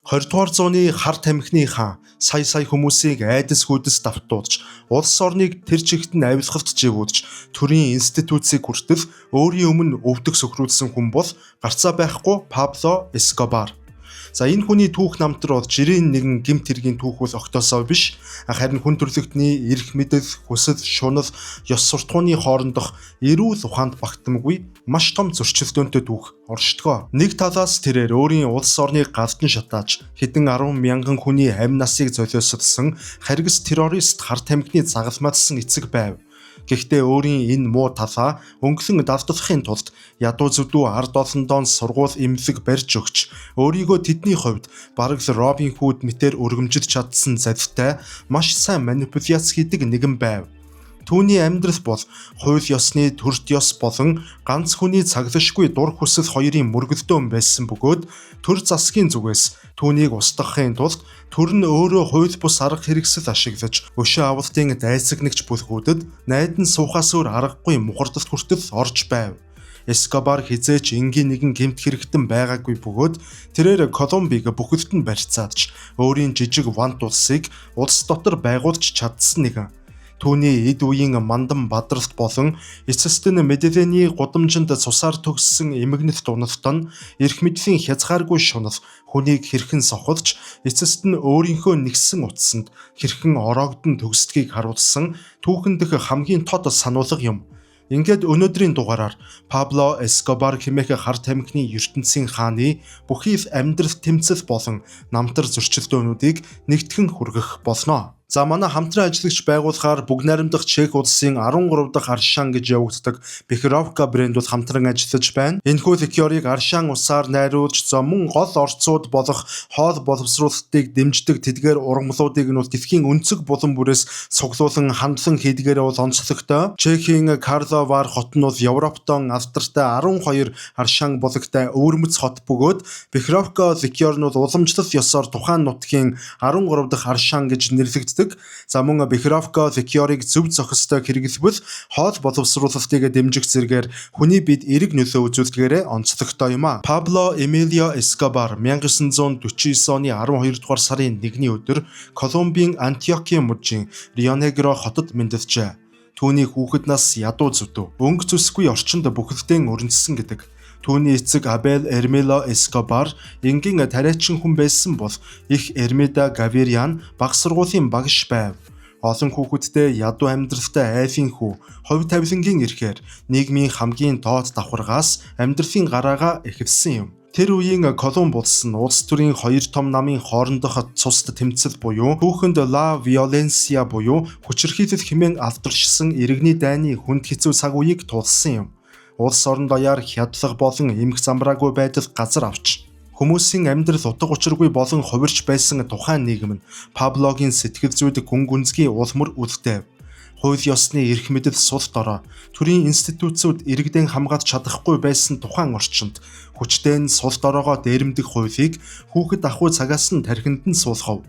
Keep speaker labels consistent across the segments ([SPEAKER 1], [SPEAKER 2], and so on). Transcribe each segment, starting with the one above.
[SPEAKER 1] 20-р зууны хар тамхины хаан сая хүмүүсийг айдас хүйдэс давтуулж, улс орныг тэр чигт нь авилгавт жигүүдж, төрийн институцийг хүртэл өөрийн өмнө өвдөг сөхрүүлсэн хүн бол гарцаа байхгүй Пабло Эскобар. За энэ хүний түүх намтар бол жирийн нэгэн гэмт хэргийн түүхүүл огтосоо биш, харин хүн төрлөختний эрх мэдэл, хүсэл, шунал, ёс суртахууны хоорондох эрүүл ухаанд багтамгүй маш том зөрчилдөөнтэй түүх оршдгоо. Нэг талаас тэрээр өөрийн улс орныг галдан шатааж, хэдэн 10 мянган хүний амь насыг золиослсон харгас террорист хар тамхины загалмайлсан эцэг байв. Гэхдээ өөрийн энэ муу талаа өнгөлөн давталахын тулд ядуу зүдүү ард олондоо сургууль эмнэлэг барьж өгч, өөрийгөө тэдний хувьд бараг Робин Худ мэтэр өргөмжид чадсан завтай маш сайн манипуляц хийдэг нэгэн байв. Түүний амьдрал бол хууль ёсны төрт ёс болон ганц хүний цаглашгүй дур хүсэл хоёрын мөргөлдөөн байсан бөгөөд төр засгийн зүгээс түүнийг устгахын тулд төр нь өөрөө хууль бус арга хэрэгсэл ашиглаж өшөө авалтын дайсагнагч бүлгүүдэд найдан суухаас өөр аргагүй мухардалт хүртэл орж байв. Эскобар хизээч энгийн нэгэн гэмт хэрэгтэн байгаагүй бөгөөд тэрээр Колумбиг бүхэлд нь барьцаадж өөрийн жижиг вант улсыг улс дотор байгуулж чадсан нэгэн. Түүний эд үеийн мандан бадралт болон эцэст нь Медельиний гудамжинд цусаар төгссөн эмгэнэлт уналт нь эрх мэдлийн хязгааргүй шунал хүнийг хэрхэн сохолж эцэст нь өөрийнхөө нэгсэн утсанд хэрхэн ороогдсон төгсдгийг харуулсан түүхэндх хамгийн тод сануулга юм. Ингээд өнөөдрийн дугаараар Пабло Эскобар хэмээх хар тамхины ертөнцийн хааны бүхий л амьдрал тэмцэл болон намтар зөрчилдөөнүүдийг нэгтгэн хүргэх болно. За манай хамтран ажиллагч байгуулахаар Бүгд найрамдах Чех улсын 13 дахь Аршан гэж явагддаг Бехровка брэнд бол хамтран ажиллаж байна. Энэхүү ликерийг Аршан усаар найруулж мөн гол орцууд болох хоол боловсруулалтыг дэмждэг тэдгээр ургамлуудыг нь бол дэлхийн өнцөг булан бүрээс цуглуулan хандлан хийдгээрээ бол онцлогтой. Чехийн Карловар хот нь бол Европтон алдартай 12 Аршан булгтай өвөрмөц хот бөгөөд Бехровка ликер нь бол уламжлал ёсоор тухайн нутгийн 13 дахь Аршан гэж нэрлэгддэг. За мөн Бехровка ликерийг зөв зохистой хэрэглэвэл хоол боловсруулалтыг дэмжих зэргээр хүний бид эрг нөлөө үзүүлдгээрээ онцлогтой юм а. Пабло Эмилио Эскобар 1949 оны 12 дугаар сарын 1-ний өдөр Колумбийн Антиокийн мужийн Рио-Негро хотод мэндэлжээ. Түүний хүүхэд нас ядуу зүдүү, өнгө зүсгүй орчинд бүхэлдээ өрнөссөн гэдэг. Түүний эцэг Абель Эрмело Эскобар энгийн тариачин хүн байсан бол их Эрмеда Гавириан баг сургуулийн багш байв. Олон хүүхэдтэй ядуу амьдралтай айлын хүү, хувь тавилангийн эрхээр нийгмийн хамгийн доод давхаргаас амьдралын гараагаа эхэлсэн юм. Тэр үеийн Колумб улс нь улс төрийн хоёр том намын хоорондох цусд тэмцэл буюу түүхэнд Ла Виоленсия буюу хүчирхийлэл хэмээн алдаршсан иргэний дайны хүнд хэцүү цаг үеийг туулсан юм. Улс орон даяар хядлага болон эмх замбраагүй байдал газар авч хүмүүсийн амьдрал утга учиргүй болон хувирч байсан тухайн нийгэм нь Паблогийн сэтгэл зүйд гүн гүнзгий улмөр үлдээв. Хууль ёсны эрх мэдэл сул дорой, төрийн институцүүд иргэдэн хамгаалж чадахгүй байсан тухайн орчинд хүчтэй нь сул доройгоо дээрэмдэх хуулийг хүүхэд ахуй цагаас нь тархинд нь суулгав.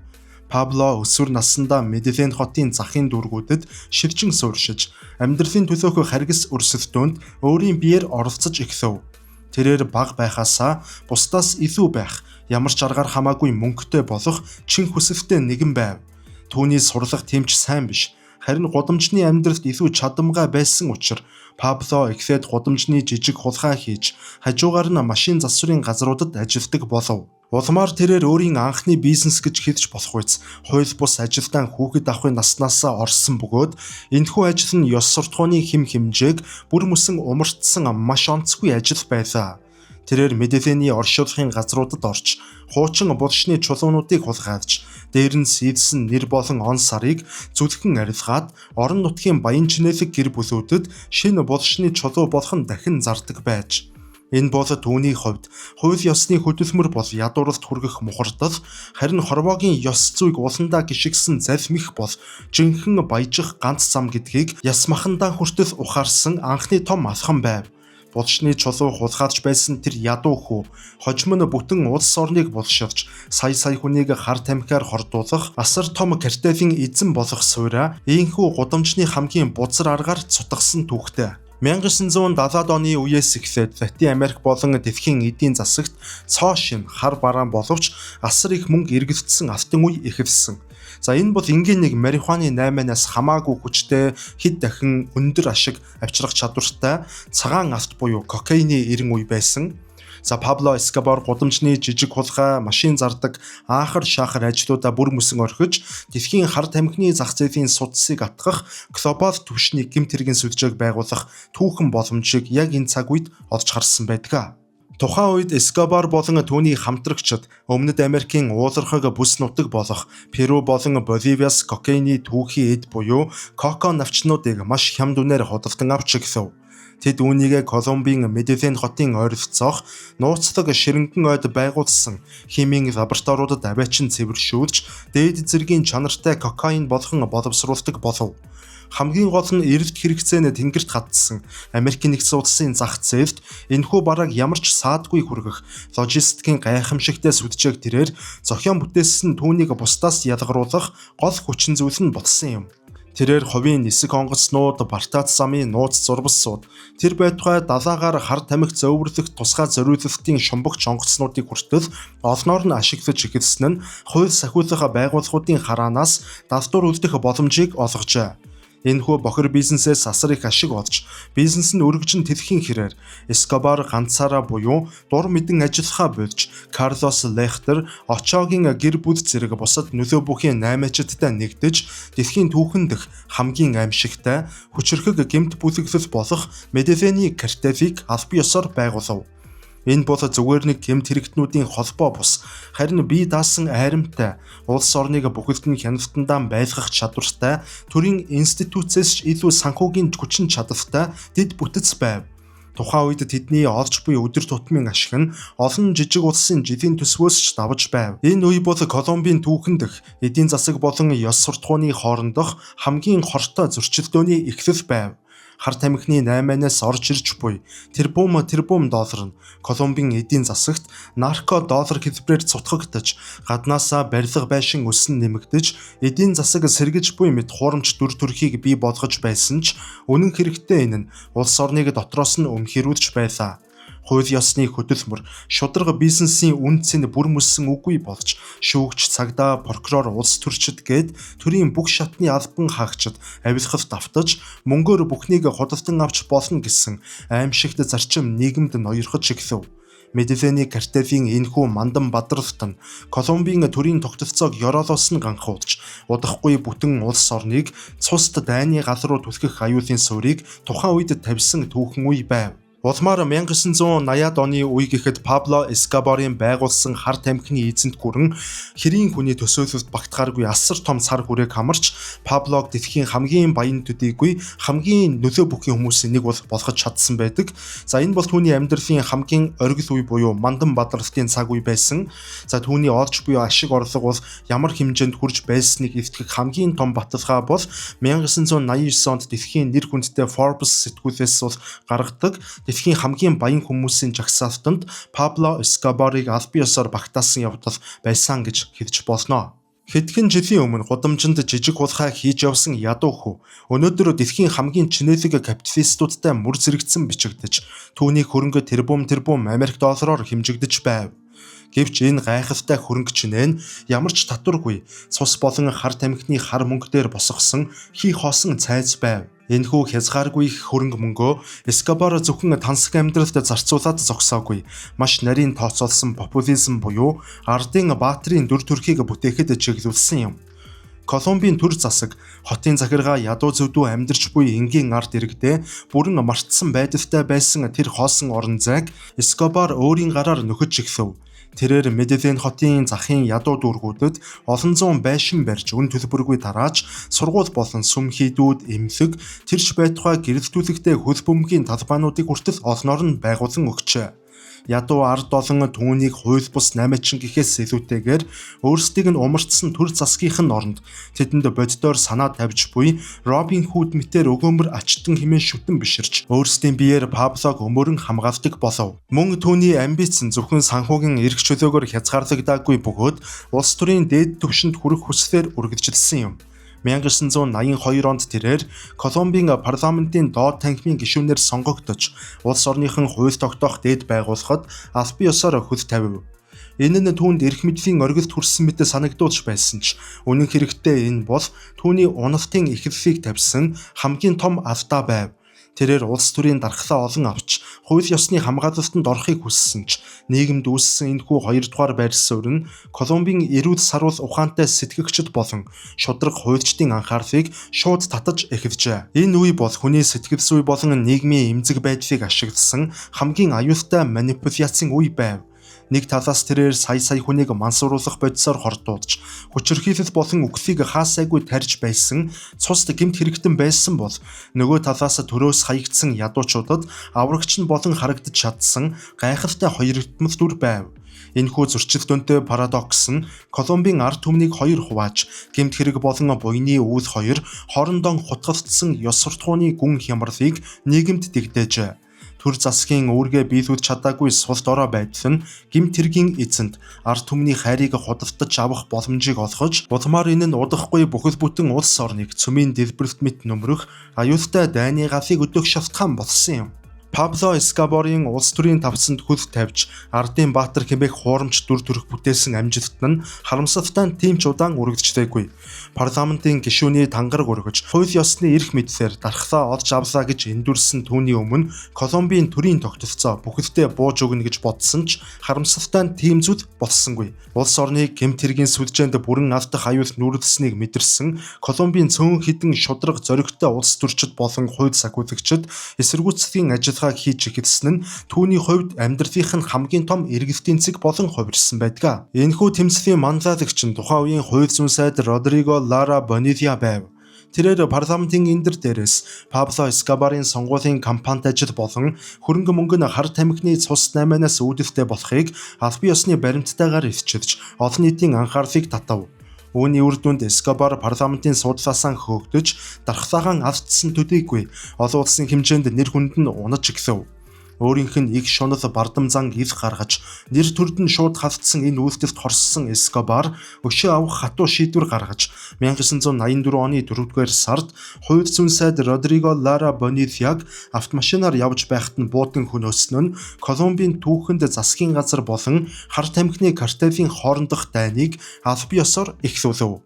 [SPEAKER 1] Пабло өсвөр наснда Медельин хотын захын дүүргүүдэд шилжин сууршиж, амьдралын төлөөх харгас өрсөлдөөнд өөрийн биеэр оролцож эхлэв. Тэрээр бага байхаасаа бусдаас илүү байх, ямар ч аргаар хамаагүй мөнгөтэй болох чин хүсэлтэй нэгэн байв. Түүний сурлага тэмч сайн биш, харин гудамжны амьдралд илүү чадамгай байсан учраас Пабло эхлээд гудамжны жижиг хулгай хийж, хажуугаар нь машин засварын газруудад ажилладаг болов. Улмаар тэрээр өөрийн анхны бизнес гэж хэлж болох үс хууль бус ажилдаа хүүхэд авахын наснаасаа орсон бөгөөд энэхүү ажил нь ёс суртахууны хэм хэмжээг бүр мөсөн умартсан маш онцгүй ажил байлаа. Тэрээр Медельиний оршуулгын газруудад орж, хуучин булшны чулуунуудыг хулгайлж, дээр нь сийдсэн нэр болон он сарыг зүлхэн арилгаад, орон нутгийн баян чинэлэг гэр бүлүүдэд шинэ булшны чулуу болгон дахин зардаг байж. Энэ бол түүний хувьд хууль ёсны хөдөлмөр бол ядууралт хүргэх мухардал, харин хорвоогийн ёс зүйг уландаа гიშгсэн залмих бол жинхэнэ баяжих ганц зам гэдгийг ясмахандаа хүртэл ухаарсан анхны том алхам байв. Булшны чулуу хулгайлж байсан тэр ядуу хүү хожим нь бүтэн улс орныг булшилж, сая хүнийг хар тамхиар хордуулах, асар том картелийн эзэн болох суурь, ийхүү гудамжны хамгийн бузар аргаар цутгасан түүхтэй. 1970-ад оны үеэс эхлээд Латин Америк болон дэлхийн эдийн засагт цоо шин, хар бараан боловч асар их мөнгө эргэлдсэн алтан үе эхэлсэн. За энэ бол энгийн нэг марихуаны 8-аас хамаагүй хүчтэй хэд дахин өндөр ашиг авчрах чадвартай цагаан авт буюу кокаины эрен үе байсан. За Пабло Эскобар гудамжны жижиг хулгай, машин зардаг, аахар шаахар ажлуудаа бүр мөсөн орхиж, дэлхийн хар тамхины зах зээлийн судсыг атгах, глобал түвшний гэмт хэргийн сүлжээг байгуулах түүхэн боломжийг яг энэ цаг үед олж харсан байдаг. Тухайн үед Эскобар болон түүний хамтрагчид Өмнөд Америкийн уулархаг бүс нутаг болох Перу болон Боливиас кокаины түүхий эд буюу коко навчнуудыг маш хямд үнээр худалдан авч өгсөн. Тэд үүнийгээ Колумбийн Медельин хотын ойролцоох нууцлаг ширэнгэн ойд байгуулсан химийн лабораториудад аваачин цэвэршүүлж дээд зэргийн чанартай кокаин болгон боловсруулдаг болов. Хамгийн гол нь эрэлт хэрэгцээнд тэнгэрт хатсан Америкийн нэгдсэн улсын зах зээлд энэхүү бараг ямар ч саадгүй хүргэх логистикийн гайхамшигтай сүлжээг тэрээр зохион бүтээсэн түүнийг бусдаас ялгаруулах гол хүчин зүйл нь болсон юм. Тэрээр ховийн нисэх онгоцнууд, бартац замын нууц зурвалсууд, тэр байтугай далаагаар хар тамхи зөөвөрлөх тусгай зориулалтын шумбагч онгоцнуудыг хүртэл олноор нь ашиглаж эхэлсэн нь хууль сахиулах байгууллагуудын хараанаас далдуур үлдэх боломжийг олгожээ. Энэхүү бохир бизнесээс асар их ашиг олж, бизнес нь өргөжин тэлхийн хэрээр Эскобар ганцаараа буюу дур мэдэн ажиллахаа болж, Карлос Лехтер, Очогийн гэр бүл зэрэг бусад нөлөө бүхийн 8-ачдтай нэгдэж, дэлхийн түүхэн дэх хамгийн аимшигтай, хүчирхэг гэмт бүлэглэл болох Медельины картелийг аль ёсоор байгуулав. Энэ бол зүгээр нэг гэмт хэрэгтнүүдийн холбоо бус, харин бие даасан айрамтай, улс орныг бүхэлд нь хяналтандаа байлгах чадвартай, төрийн институцээс илүү санхүүгийн хүчин чадалтай дэд бүтэц байв. Тухайн үед тэдний олж буй өдөр тутмын ашиг нь олон жижиг улсын жилийн төсвөөс ч давж байв. Энэ үе бол Колумбийн түүхэн дэх эдийн засаг болон ёс суртахууны хоорондох хамгийн хортой зөрчилдөөний эхлэл байв. Хар тамхины 8-аас орж ирж буй тэрбум доллар нь Колумбийн эдийн засагт нарко доллар хэлбэрээр цутгагдаж, гаднаасаа барилга байшин өсөн нэмэгдэж, эдийн засаг сэргэж буй мэт хуурамч дүр төрхийг бий болгож байсан ч үнэн хэрэгтээ энэ нь улс орныг дотроос нь өмхирүүлж байлаа. Хууль ёсны хөдөлмөр, шударга бизнесийн үнцэнд бүр мөссөн үгүй болж, шүүгч, цагдаа, прокурор, улс төрчид гээд төрийн бүх шатны албан хаагчид авилгалт автаж, мөнгөөр бүхнийг худалдан авч болно гэсэн аимшигт зарчим нийгэмд ноёрхож эхлэв. Медельины картелийн энэхүү мандан бадралт нь Колумбийн төрийн тогтолцоог ёроолоос нь ганхуулж, удахгүй бүтэн улс орныг цуст дайны гал руу түлхэх аюулын суурийг тухайн үед тавьсан түүхэн үе байв. Улмаар 1980-ад оны үе гэхэд Пабло Эскобарын байгуулсан хар тамхины эзэнт гүрэн хэрийн хүний төсөөлөлд багтахааргүй асар том цар хүрээг хамарч Паблог дэлхийн хамгийн баян төдийгүй хамгийн нөлөө бүхий хүмүүсийн нэг болгож чадсан байдаг. За энэ бол түүний амьдралын хамгийн оргил үе буюу мандан бадралтын цаг үе байсан. За түүний олж буй ашиг орлого бол ямар хэмжээнд хүрж байсныг эвтгэх хамгийн том баталгаа бол 1989 онд дэлхийн нэр хүндтэй Forbes сэтгүүлээс бол гаргадаг дэлхийн хамгийн баян хүмүүсийн жагсаалтанд Пабло Эскобарыг аль биесээр багтаасан явдал байсан гэж хэлж болно. Хэдхэн жилийн өмнө гудамжинд жижиг хулгай хийж явсан ядуу хүү өнөөдөр дэлхийн хамгийн чинэлэг капиталистуудтай мөр зэрэгцэн бичигдэж түүний хөрөнгө тэрбум Америк доллараар хэмжигдэж байв. Гэвч энэ гайхалтай хөрөнгө чинээ нь ямар ч татваргүй цус болон хар тамхины хар мөнгө дээр босгосон хий хоосон цайз байв. Энэхүү хязгааргүй их хөрөнгө мөнгөө Эскобар зөвхөн тансаг амьдралд зарцуулаад зогсоогүй. Маш нарийн тооцоолсон популизм буюу ардын баатрийн дүр төрхийг бүтээхэд чиглүүлсэн юм. Колумбийн төр засаг хотын захиргаа ядуу зөвдөө амьдарч буй энгийн ард иргэдээ бүрэн мартсан байдалтай байсан тэр хоосон орон зайг Эскобар өөрийн гараар нөхөж эхлэв. Тэрээр Медельин хотын захын ядуу дүүргүүдэд олон зуун байшин барьж үн төлбөргүй тарааж сургууль болон сүм хийдүүд эмнэлэг тэрч байтугай гэрэлтүүлэгтэй хөл бөмбөгийн талбайнуудыг хүртэл олноор нь байгуулан өгчээ. Ядуу ард олон түүнийг хууль бус намайчин гэхээс илүүтэйгээр өөрсдийг нь умарчсан төр засгийнх нь оронд тэдэнд боддоор санаа тавьж буй Робин Худ мэтэр өгөөмөр ачтан хэмээн шүтэн биширч өөрсдийн биеэр Паблог өмөрөн хамгаалдаг болов. Мөн түүний амбиц нь зөвхөн санхүүгийн эрх чөлөөгөөр хязгаарлагдаагүй бөгөөд улс төрийн дээд түвшинд хүрэх хүслээр үргэлжилсэн юм. 1982 онд тэрээр Колумбийн парламентын доод танхимын гишүүнээр сонгогдож, улс орныхон хууль тогтоох дээд байгууллагад албан ёсоор хөт тавив. Энэ нь түүнд эрх мэдлийн оргилд хүрсэн мэт санагдуулж байсан ч үнэн хэрэгтээ энэ бол түүний уналтын эхлэлийг тавьсан хамгийн том алдаа байв. Тэрээр улс төрийн дархлаа олон авч хууль ёсны хамгаалалтанд орохыг хүссэн ч нийгэмд үүссэн энэхүү хоёрдугаар байр суурь нь Колумбийн эрүүл саруул ухаантай сэтгэгчид болон шударга хуульчдын анхаарлыг шууд татаж эхэлжээ. Энэ үе бол хүний сэтгэл зүй болон нийгмийн эмзэг байдлыг ашигласан хамгийн аюултай манипуляцийн үе байв. Нэг талаас тэрээр сая хүнийг мансууруулах бодисоор хордуулж, хүчирхийлэл болон үхлийг хаасайгүй тарьж байсан цус гэмт хэрэгтэн байсан бол нөгөө талаас төрөөс хаягдсан ядуучуудад аврагч нь болон харагдаж чадсан гайхалтай хоёрдмал дүр байв. Энэхүү зөрчил дөнтэй парадокс нь Колумбийн ард түмнийг хоёр хувааж, гэмт хэрэг болон буйны үйл хоёр хоорондоо хутгалцсан ёс суртахууны гүн хямралыг нийгэмд дэгдээжээ. Төр засгийн үүргээ биелүүлж чадаагүй сул дорой байдал нь гэмт хэргийн эзэнд ард түмний хайрыг худалдаж авах боломжийг олгож, улмаар энэ нь удахгүй бүхэл бүтэн улс орныг цөмийн дэлбэрэлт мэт нөмрөх аюултай дайны галыг өдөөх шалтгаан болсон юм. Пабло Эскобарын улс төрийн тавцанд хөл тавьж, ардын баатар хэмээх хуурамч дүр төрх бүтээсэн амжилт нь харамсалтай тийм ч удаан үргэлжлээгүй. Парламентын гишүүний тангараг өргөж, хууль ёсны эрх мэдлээр дархлаа олж авлаа гэж эндүрсэн түүний өмнө Колумбийн төрийн тогтолцоо бүхэлдээ бууж өгнө гэж бодсон ч харамсалтай тийм зүйл болсонгүй. Улс орныг гэмт хэргийн сүлжээнд бүрэн алдах аюул нүрэлсэнийг мэдэрсэн Колумбийн цөөн хідэн шударга зоригтой улс төрчид болон хууль сахиулагчид эсэргүүцлийн ажиллагааг хийж эхэлсэн нь түүний хувьд амьдралынх нь хамгийн том эргэлтийн цэг болон хувирсан байдаг. Энэхүү тэмцлийн манлайлагч нь тухайн үеийн хууль зүйн сайд Родриго Лара Бонилья байв. Тэрээр парламентын эндэр дээрээс Пабло Эскобарын сонгуулийн кампанит ажил болон хөрөнгө мөнгө нь хар тамхины цус 8-аас үүдэлтэй болохыг албан ёсны баримттайгаар илчилж, олон нийтийн анхаарлыг татав. Үүний үр дүнд Эскобар парламентын суудлаасаа хөөгдөж, дархлаагаа алдсан төдийгүй олон улсын хэмжээнд нэр хүнд нь унаж эхлэв. Өөрийнх нь иг шунал бардам зан ил гаргаж, нэр төрд нь шууд халтсан энэ үйлдэлд хорссон Эскобар өшөө авах хатуу шийдвэр гаргаж 1984 оны 4-р сард хууль зүйн сайд Родриго Лара Бонильяг автомашинаар явж байхад нь буудан хөнөөсөн нь Колумбийн түүхэнд засгийн газар болон хар тамхины картелийн хоорондох дайныг албан ёсоор эхлүүлв.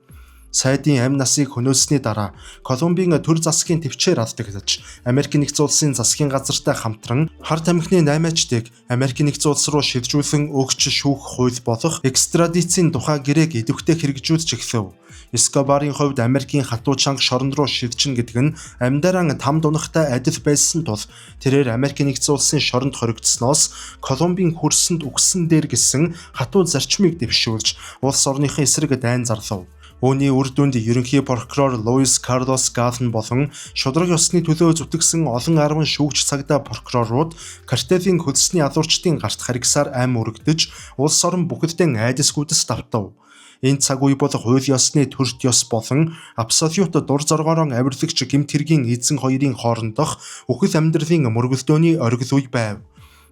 [SPEAKER 1] Сайдын амь насыг хөнөөсний дараа Колумбийн төр засгийн төвчээр алдагдаж, Америк нэгдсэн улсын засгийн газартай хамтран хар тамхины 8-ачдыг Америк нэгдсэн улс руу шилжүүлэн өгч шүүх хууль болох экстрадицийн тухай гэрээг идэвхтэй хэрэгжүүлж эхлэв. Эскобарын хувьд Америкийн хатуу чанга шоронд руу шилжин гэдэг нь амьдараа там дунахтай адил байсан тул тэрээр Америк нэгдсэн улсын шоронд хоригдсноос Колумбийн хөрсөнд үгсэн дээр гисэн хатуу зарчмыг дэвшүүлж улс орныхын эсрэг дайн зарлав. Үүний үр дүнд ерөнхий прокурор Луис Карлос Галн болон шударга ёсны төлөө зүтгэсэн олон 10 шүүгч цагдаа прокурорууд картелийн хөлсний алуурчдын гарт харгасаар ам өргөдөж, улс орон бүхэлдээ айдасгүйдэс давтав. Энэ цаг үе бол хууль ёсны төрт ёс болон абсолют дур зоргоороо авирлагч гэмт хэргийн эзэн хоёрын хоорондох үхэл амьдралын мөргөлдөөний оргил үе байв.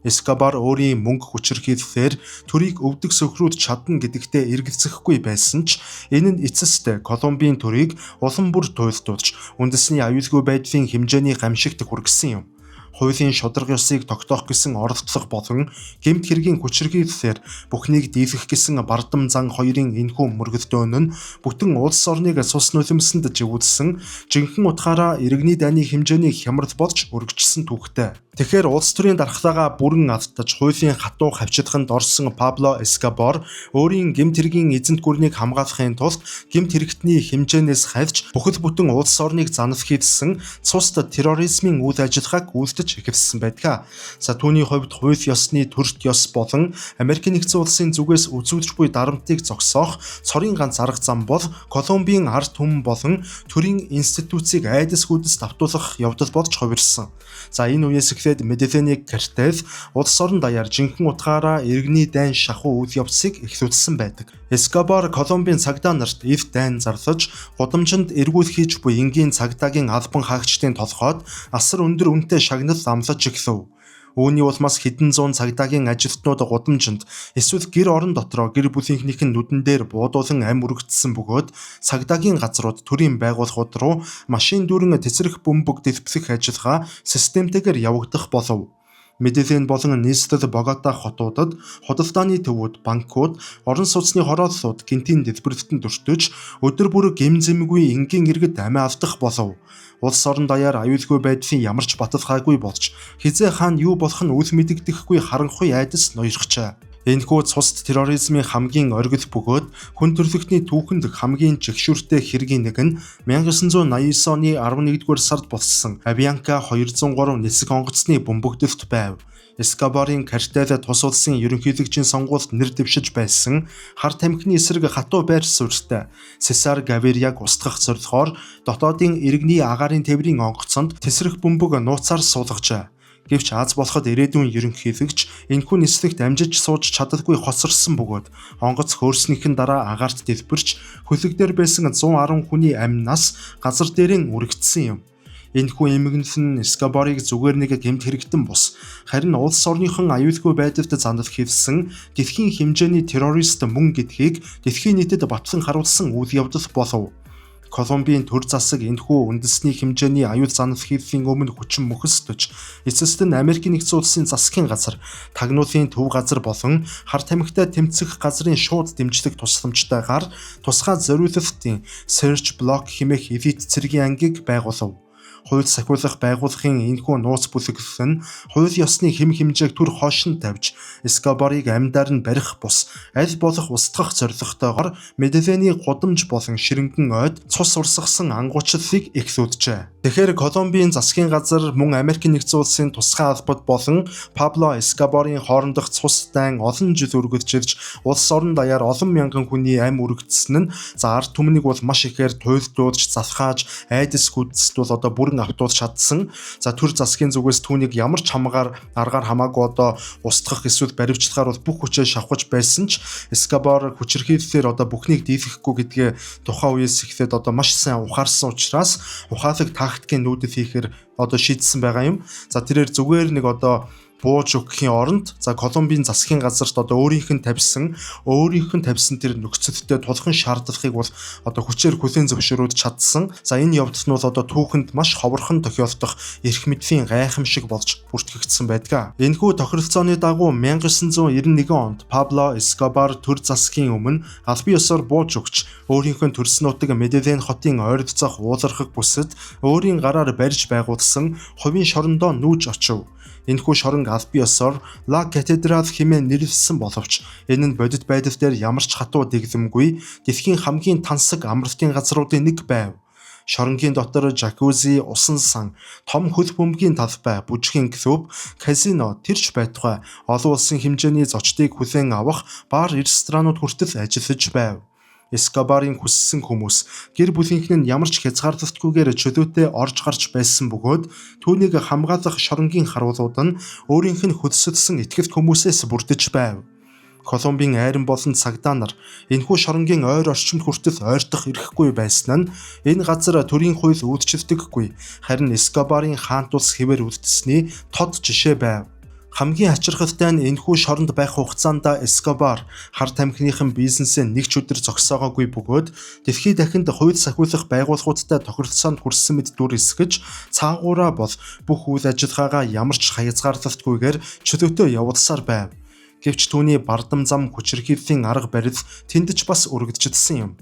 [SPEAKER 1] Эскобар өөрийн мөнгө хүчирхийлэлээр төрийг өвдөг сөхрүүд чадна гэдэгтээ эргэлзэхгүй байсан ч энэ нь эцэст Колумбийн төрийг улам бүр туйлдуулж, үндэсний аюулгүй байдлын хэмжээний гамшигт хүргэсэн юм. Хуулийн шударга ёсыг тогтоох гэсэн оролдлого болон гэмт хэргийн хүчирхийлэлээр бүхнийг дийлгэх гэсэн бардам зан хоёрын энэхүү мөргөлдөөн нь бүтэн улс орныг цус нулимсанд живүүлсэн, жинхэнэ утгаараа иргэний дайны хэмжээний хямрал болж өргөжсөн түүхтэй. Тэгэхээр улс төрийн дархлаагаа бүрэн алдаж, хуулийн хатуу хавчдаханд орсон Пабло Эскобар өөрийн гэмт хэргийн эзэнт гүрнийг хамгаалахын тулд гэмт хэрэгтний хэмжээнээс хавьж бүхэл бүтэн улс орныг занах хийлсэн цус терроризмын үйл ажиллагааг үйлдэж эхэлсэн байдаг. За түүний хувьд хууль ёсны төрт ёс болон Америк нэгдсэн улсын зүгээс үзүүлж буй дарамтыг зогсоох цорын ганц арга зам бол Колумбийн ард түмэн болон төрийн институцийг айдасгүйдэс давтуулах явдал болж хувирсан. За энэ үеэс эхлээд Медельины картел улс орон даяар жинхэнэ утгаараа иргэний дайн шахуу үйл явцыг эхлүүлсэн байдаг. Эскобар Колумбийн цагдаа нарт эв дайн зарлаж, гудамжинд эргүүл хийж буй энгийн цагдаагийн албан хаагчдын толгойд асар өндөр үнэтэй шагнал амлаж эхлэв. Үүний улмаас хэдэн зуун цагдаагийн ажилтнууд гудамжинд эсвэл гэр орон дотроо гэр бүлийнхнийх нь нүдэн дээр буудуулан ам өргөцсөн бөгөөд цагдаагийн газрууд төрийн байгууллагууд руу машин дүүрэн тесрэх бөмбөг дэлбэлэх ажиллагаа системтэйгээр явагдах болов. Медельин болон нийслэл Богота хотуудад худалдааны төвүүд, банкуд, орон сууцны хорооллууд гинтийн дэлбэрэлтэнд өртөж өдөр бүр гэмзэмгүй энгийн иргэд амиа алдах болов. Улс орон даяар аюулгүй байдлын ямар ч баталгаагүй болж хизээ хаана юу болох нь үл мэдэгдэхгүй харанхуй айдас ноёрхжээ. Энэхүү цусд терроризмын хамгийн оргил бөгөөд хүн төрөлхтний түүхэнд хамгийн жигшүүртэй хэргийн нэг нь 1989 оны 11-р сард болсон Авианка 203 нисэх онгоцны бөмбөгдөлт байв. Эскобарын картел тус улсын ерөнхийлөгчийн сонгуульд нэр дэвшиж байсан хар тамхины эсрэг хатуу байр суурьтай Сесар Гаверияг устгах зорилгоор дотоодын иргэний агаарын тээврийн онгоцонд тесрэх бөмбөг нууцаар суулгажээ. Гэвч аз болоход ирээдүйн ерөнхийлөгч энэхүү нислэгт амжиж сууж чадалгүй хоцорсон бөгөөд онгоц хөөрснийхэн дараа агаарт дэлбэрч хөлөг дээр байсан 110 хүний амнаас газар дээрээ үрэгдсэн юм. Энэхүү эмгэнэл нь Эскобарыг зүгээр нэг гэмт хэрэгтэн бус харин улс орныхон аюулгүй байдалд занал хийсэн дэлхийн хэмжээний террорист мөн гэдгийг дэлхийн нийтэд батлан харуулсан үйл явдал болов. Колумбийн төр засаг энэхүү үндэсний хэмжээний аюул занал хийхийн өмнө хүчин мөхөсдөж эцэст нь Америкийн нэгдсэн улсын засгийн газар, тагнуулын төв газар болон хар тамхитай тэмцэх газрын шууд дэмжлэг тусламжтайгаар тусгай зориулалтын Search Block хэмээх элит цэргийн ангийг байгуулав. Хууль сахиулах байгууллагын энэхүү нууц бүлэглэл нь хууль ёсны хэм хэмжээг түр хойшин тавьж Эскобарыг амьдаар нь барих бус аль болох устгах зорилготойгоор Медельины гудамж болон ширэнгэн ойд цус урсгасан ангуучлалыг эхлүүлжээ. Тэгэхээр Колумбийн засгийн газар мөн Америкийн нэгдсэн улсын тусгай албад болон Пабло Эскобарын хоорондох цус дайн олон жил үргэлжилж улс орон даяар олон мянган хүний ам өргөдсөн нь ард түмнийг бол маш ихээр туйлдуулж залхааж айдас гүйцэд бол одоо бүрэн автуулж чадсан. Төр засгийн зүгээс түүнийг ямар ч аргаар хамаагүй одоо устгах эсвэл баривчлахаар бол бүх хүчээ шавхаж байсан ч Эскобар хүчирхийллээр одоо бүхнийг дийлэхгүй гэдгээ тухайн үеэс эхлээд одоо маш сайн ухаарсан учраас ухаалаг тактикийн нүүдэл хийхээр одоо шийдсэн байгаа юм. Тэрээр зүгээр нэг одоо бууж өгөхийн оронд Колумбийн засгийн газарт одоо өөрийнх нь тавьсан тэр нөхцөлтэй тулхан шаардлагыг бол одоо хүчээр хүлээн зөвшөөрөөд чадсан. Энэ явдал нь бол одоо түүхэнд маш ховорхон тохиолдох эрх мэдлийн гайхамшиг болж бүртгэгдсэн байдаг. Энэхүү тохиролцооны дагуу 1991 онд Пабло Эскобар төр засгийн өмнө албан ёсоор бууж өгч өөрийнх нь төрсөн нутаг Медельин хотын ойролцоох уулархаг бүсэд өөрийн гараар барьж байгуулсан хувийн шорондоо нүүж очив. Энэхүү шорон албан ёсоор La Catedral хэмээн нэрлэсэн боловч энэ нь бодит байдал дээр ямар ч хатуу дэглэмгүй дэлхийн хамгийн тансаг амралтын газруудын нэг байв. Шоронгийн дотор жакузи, усан сан, том хөл бөмбөгийн талбай, бүжгийн клуб, казино, тэрч байтугай олон улсын хэмжээний зочдыг хүлээн авах бар ресторанууд хүртэл ажиллаж байв. Эскобарын хүссэн хүмүүс гэр бүлийнх нь ямар ч хязгаарлалтгүйгээр чөлөөтэй орж гарч байсан бөгөөд түүнийг хамгаалах шоронгийн харуулууд нь өөрийнх нь хөдөлсөлсөн итгэвч хүмүүсээс бүрдэж байв. Колумбийн айран болон цагдаа нар энэхүү шоронгийн ойр орчимд хүртэл ойртох эрхгүй байсан нь энэ газар төрийн хууль үйлчлдэггүй харин Эскобарын хаант улс хэвээр үлдсэний тод жишээ байв. Хамгийн ачирхалтай нь энэхүү шоронд байх хугацаанд Эскобар хар тамхиныхан бизнесээ нэг ч өдөр зогсоогоогүй бөгөөд дэлхийд дахинд хууль сахиулах байгууллагуудтай тохиролцоонд хүрсэн мэт дүр эсгэж цаагаараа бол бүх үйл ажиллагаагаа ямар ч хязгаарлалтгүйгээр чөлөөтэй явуулсаар байв. Гэвч түүний бардам зам хүчирхийллийн арга барил тэнд ч бас өргөдчихсэн юм.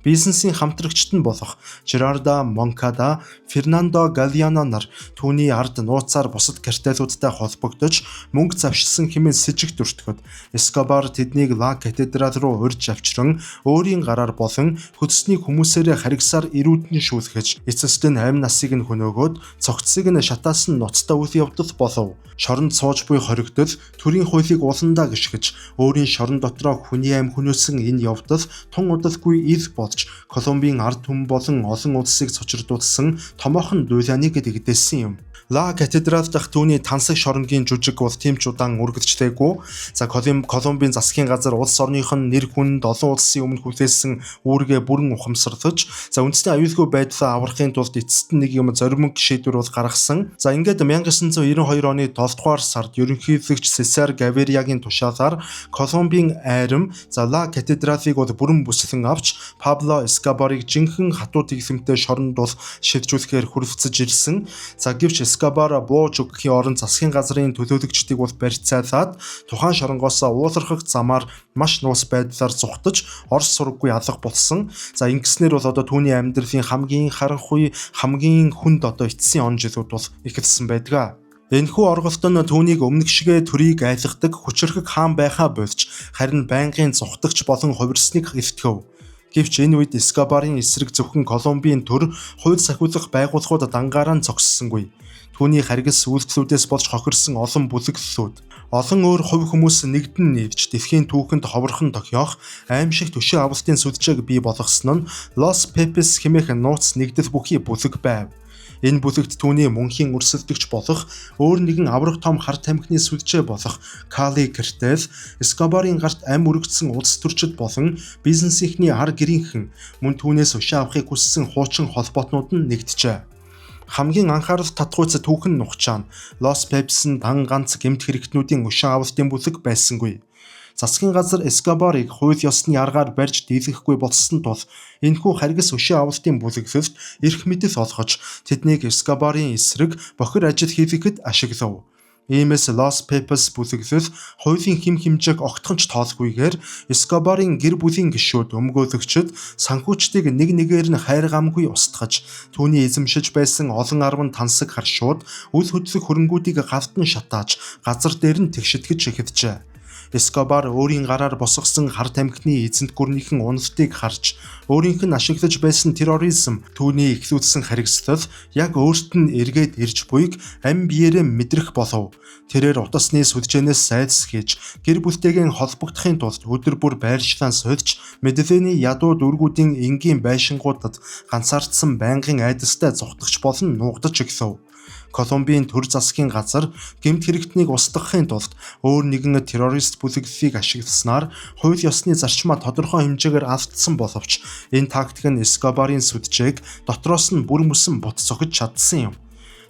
[SPEAKER 1] Бизнесийн хамтрагчид нь болох Жерарда Монкада, Фернандо Галиано нар түүний ард нууцаар бусад картелуудтай холбогдож мөнгө завшилсан хэмээн сэжиг дүртгэд Эскобар тэднийг La Catedral руу урьж авчран өөрийн гараар болон хөдсөний хүмүүсээрээ харгисаар ирүүдэн шүүлгэж эцэст нь амь насыг нь хөнөөгөөд цогцсыг нь шатаас нь ноцтой үйл явдал болов. Шоронд сууж буй хоригдол төрийн хуулийг уландаа гიშгэж өөрийн шорон дотроо хүний амь хөнөөсөн энэ явдал тун удалгүй ил болж Колумбийн ард түмэн болон олон улсыг цочирдуулсан томоохон дуулааныг дэгдээсэн юм. Ла катедрал дахь түүний тансаг шоронгийн жүжиг бол тийм ч удаан үргэлжлээгүй. За Колумбийн засгийн газар улс орных нь нэр хүнд олон улсын өмнө хүлээсэн үүргээ бүрэн ухамсарлаж, за үндэсний аюулгүй байдлаа аврахын тулд эцэст нь нэг юм зоримог шийдвэр бол гаргасан. За ингээд 1992 оны 7 дугаар сард ерөнхийлөгч Сесар Гавериягийн тушаалаар Колумбийн айрам за Ла катедралыг бол бүрэн бүслэн авч Пабло Эскобарыг жинхэнэ хатуу тэгсэмтэй шоронд бол шилжүүлэхээр хүрэлцэж ирсэн. За гэвч Эскобар бууж өгөхийн оронд засгийн газрын төлөөлөгчдийг бол барьцаалаад тухайн шоронгоос уулархах замаар маш нуус байдлаар зүхтаж Орос сургаггүй алга болсон. За ингэснээр бол одоо түүний амьдралын хамгийн харанхуй, хамгийн хүнд одоо эцсийн он жилүүд бол эхэлсэн байдаг. Энэхүү орголтон түүнийг өмнөх шигээ төрийг айлгадаг хүчрхэг хаан байхаа больж харин байнгын зүхтагч болон хувирсныг эвтгэв. Гэвч энэ үед Эскобарын эсрэг зөвхөн Колумбийн төр хууль сахиулах байгууллагууд дангаараа зогссонгүй. Түүний харгас үйлдэлүүдээс болж хохирсон олон бүлэглэлүүд, олон өөр хувь хүмүүс нэгдэн нийлж дэлхийн түүхэнд ховорхон тохиох аимшиг төшөө авалтын сүлжээг бий болгосон нь Лос Пепес хэмээх нууц нэгдэл бүхий бүлэг байв. Энэ бүлэгт түүний мөнхийн өрсөлдөгч болох өөр нэгэн авраг том хар тамхины сүлжээ болох Кали Картел, Эскобарын гарт ам өргөцсөн улс төрчид болон бизнесийнхний ар гэрийнхэн мөн түүнээс өшөө авахыг хүссэн хуучин холбоотнууд нь нэгджээ. Хамгийн анхаарал татгуйц түүхэн нухчаан Лос Пепесн дан ганц гэмт хэрэгтнүүдийн өшөө авалтын бүлэг байсангүй. Засгийн газар Эскобарыг хууль ёсны аргаар барьж дийлгэхгүй болсон тул энэхүү харгас өшөө авалтын бүлэглэлд эрх мэдэл олгож тэднийг Эскобарын эсрэг бохир ажил хийхэд ашиглав. Иймээс Лос Пепес бүлэглэл хуулийн хэм хэмжээг огтхонч тоолгүйгээр Эскобарын гэр бүлийн гишүүд өмгөөлөгчд санхүүчдийг нэг нэгээр нь хайр гамгүй устгаж түүний эзэмшиж байсан олон арван тансаг харшууд үл хөдлөх хөрөнгүүдийг галтан шатааж газар дээр нь тэгшитгэж эхэлжээ. Эскобар өөрийн гараар босгосон хар тамхины эзэнт гүрнийхэн уналтыг харж өөрийнх нь ашиглаж байсан терроризм түүний ихлүүлсэн харгислал яг өөрт нь эргээд ирж буйг ам биеэрээ мэдрэх болов. Тэрээр утасны сүлжээнээс сайлсхийж гэр бүлтэйгээ холбогдохын тулд өдөр бүр байршлан сольж мэдрэлийн ядуу дүргүүдийн энгийн байшингуудад ганцаардсан байнгын айдастай зүхтагч болон нуугдаж эхлэв. Колумбийн төр засгийн газар гэмт хэрэгтнийг устгахын тулд өөр нэгэн террорист бүлэглэлийг ашигласнаар хууль ёсны зарчмаа тодорхой хэмжээгээр алдсан боловч энэ тактик нь Эскобарын сүлжээг дотроос нь бүр мөсөн бут цохиж чадсан юм.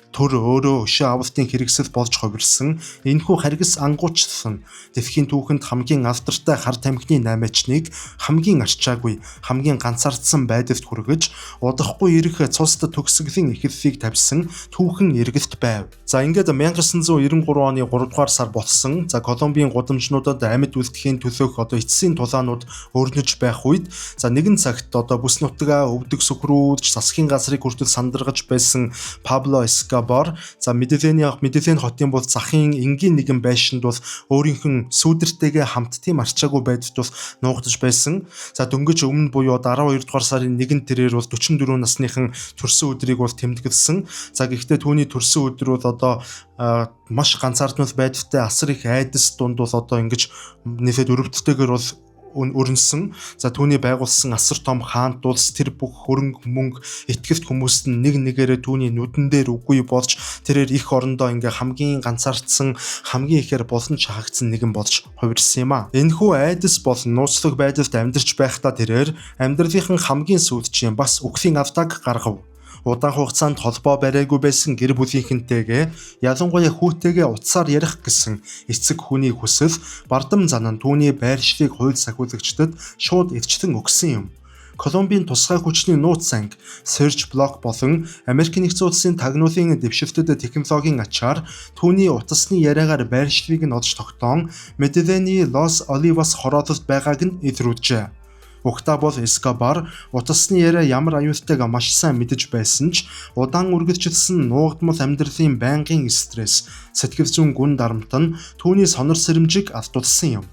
[SPEAKER 1] Төр өөрөө өшөө авалтын хэрэгсэл болж хувирсан энэхүү харгас ангуучлан дэлхийн түүхэнд хамгийн алдартай хар тамхины наймаачныг хамгийн арчаагүй, хамгийн ганцаардсан байдалд хүргэж удахгүй ирэх цус төгсгөлийн эхлэлийг тавьсан түүхэн эргэлт байв. За ингээд 1993 оны 3 дугаар сар болсон. За Колумбийн гудамжнуудад амьд үлдэхийн төлөөх одоо эцсийн тулаанууд өрнөж байх үед за нэгэн цагт одоо бүс нутгаа өвдөг сүхрүүлж засгийн газрыг хүртэл сандаргаж байсан Пабло Эскобар за Медельин хотын бол захын энгийн нэгэн байшинд бол өөрийнх нь сүүдэртэйгээ хамт тийм арчаагүй байдалд бол нуугдаж байсан. За дөнгөж өмнө буюу 12 дугаар сарын 1-нд тэрээр бол 44 насныхан төрсөн өдрийг бол тэмдэглэсэн. За гэхдээ түүний төрсөн өдөр бол одоо маш ганцаардмал байдалтай асар их айдас дунд бол одоо ингэж нэлээд өрөвдөлтэйгээр бол өрнсөн. За түүний байгуулсан асар том хаант улс тэр бүх хөрөнгө мөнгө итгэвч хүмүүст нь нэг нэгээрээ түүний нүдэн дээр үгүй болж тэрээр их орондоо ингээ хамгийн ганцаардсан хамгийн ихээр болон шахагдсан нэгэн болж хувирсан юм а. Энэхүү айдас бол нууцлаг байдалд амьдарч байхдаа тэрээр амьдралынхан хамгийн сүүлчийн бас үхлийн авдааг гаргав. Удаан хугацаанд холбоо бариагүй байсан гэр бүлийнхэнтэйгээ ялангуяа хүүтэйгээ утсаар ярих гэсэн эцэг хүний хүсэл бардам зан нь түүний байршлыг хууль сахиулагчдад шууд илчлэн өгсөн юм. Колумбийн тусгай хүчний нууц анги Серж Блок болон Америк нэгдсэн улсын тагнуулын дэвшилтэд технологийн ачаар түүний утасны яриагаар байршлыг нь олж тогтоон Медельины Лос Оливас хороололд байгааг нь илрүүлжээ. Угтаа бол Эскобар утасны яриа ямар аюултайг маш сайн мэдэж байсан ч удаан үргэлжилсэн нуугдмал амьдралын байнгын стресс, сэтгэл зүйн гүн дарамт нь түүний сонор сэрэмжийг алдуулсан юм.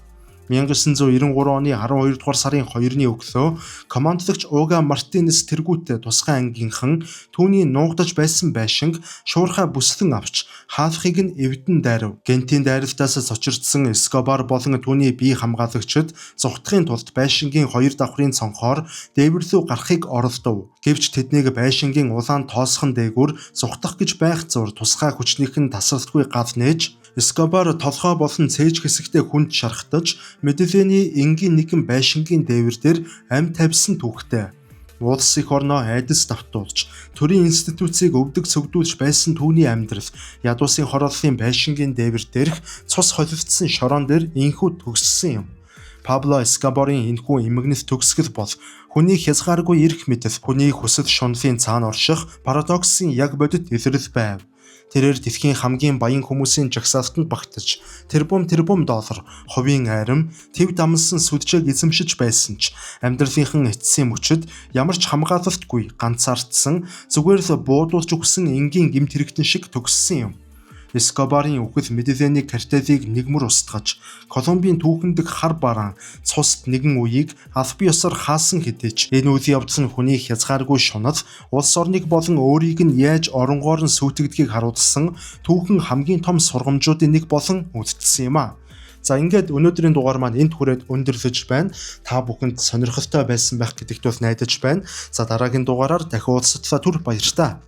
[SPEAKER 1] 1993 оны 12 дугаар сарын 2-ны өглөө командлагч Уга Мартинес тэргүүтээ тусгай ангийнхан түүний нуугдаж байсан байшинг шуурхай бүслэн авч хаалхыг нь эвдэн дайрав. Гентийн дайралтаас цочирдсан Эскобар болон түүний бие хамгаалагчид зүхтахын тулд байшингийн 2 давхрын цонхоор дээвэр рүү гарахыг оролдов. Гэвч тэднийг байшингийн улаан тоосхон дээгүүр зүхтах гэж байх зур тусгай хүчнийхэн тасралтгүй гав нээж Эскобар толгой болон цээж хэсэгтээ хүнд шархтаж Медельиний энгийн нэгэн байшингийн дээвэр дээр амь тавьсан түүхтэй. Улс их орноо айдас давтуулж төрийн институцийг өвдөг цөгдүүлж байсан түүний амьдрал ядуусын хорооллын байшингийн дээвэр дээрх цус холилдсон шорон дээр инхүү төгссөн юм. Пабло Эскобарын энэхүү эмгэнэт төгсгөл бол хүний хязгааргүй эрх мэдэл, хүний хүсэл шунлын цаана орших парадоксын яг бодит илрэл байв. Тэрээр дэлхийн хамгийн баян хүмүүсийн жагсаалтанд багтаж тэрбум доллар хувийн айрам, төв дамнсан сүлжээг эзэмшиж байсан ч амьдралынхан эцсийн мөчөд ямар ч хамгаалалтгүй ганцаардсан зүгээр л буудуулж өгсөн энгийн гэмт хэрэгтэн шиг төгссөн юм. Эскобарын үхэл Медельиний картелийг нэгмөр устгаж, Колумбийн түүхэндх хар бараан цуст нэгэн үеийг албан ёсоор хаасан хэдий ч энэ үйл явдал нь хүний хязгааргүй шунал, улс орныг болон өөрийг нь яаж оронгоор нь сүйтгэдгийг харуулсан түүхэн хамгийн том сургамжуудын нэг болон үлдсэн юм а. За ингээд өнөөдрийн дугаар маань энд хүрээд өндөрлөж байна. Та бүхэнд сонирхолтой байсан байх гэдэгт бол найдаж байна. За дараагийн дугаараар дахин уулзтлаа түр баярлалаа.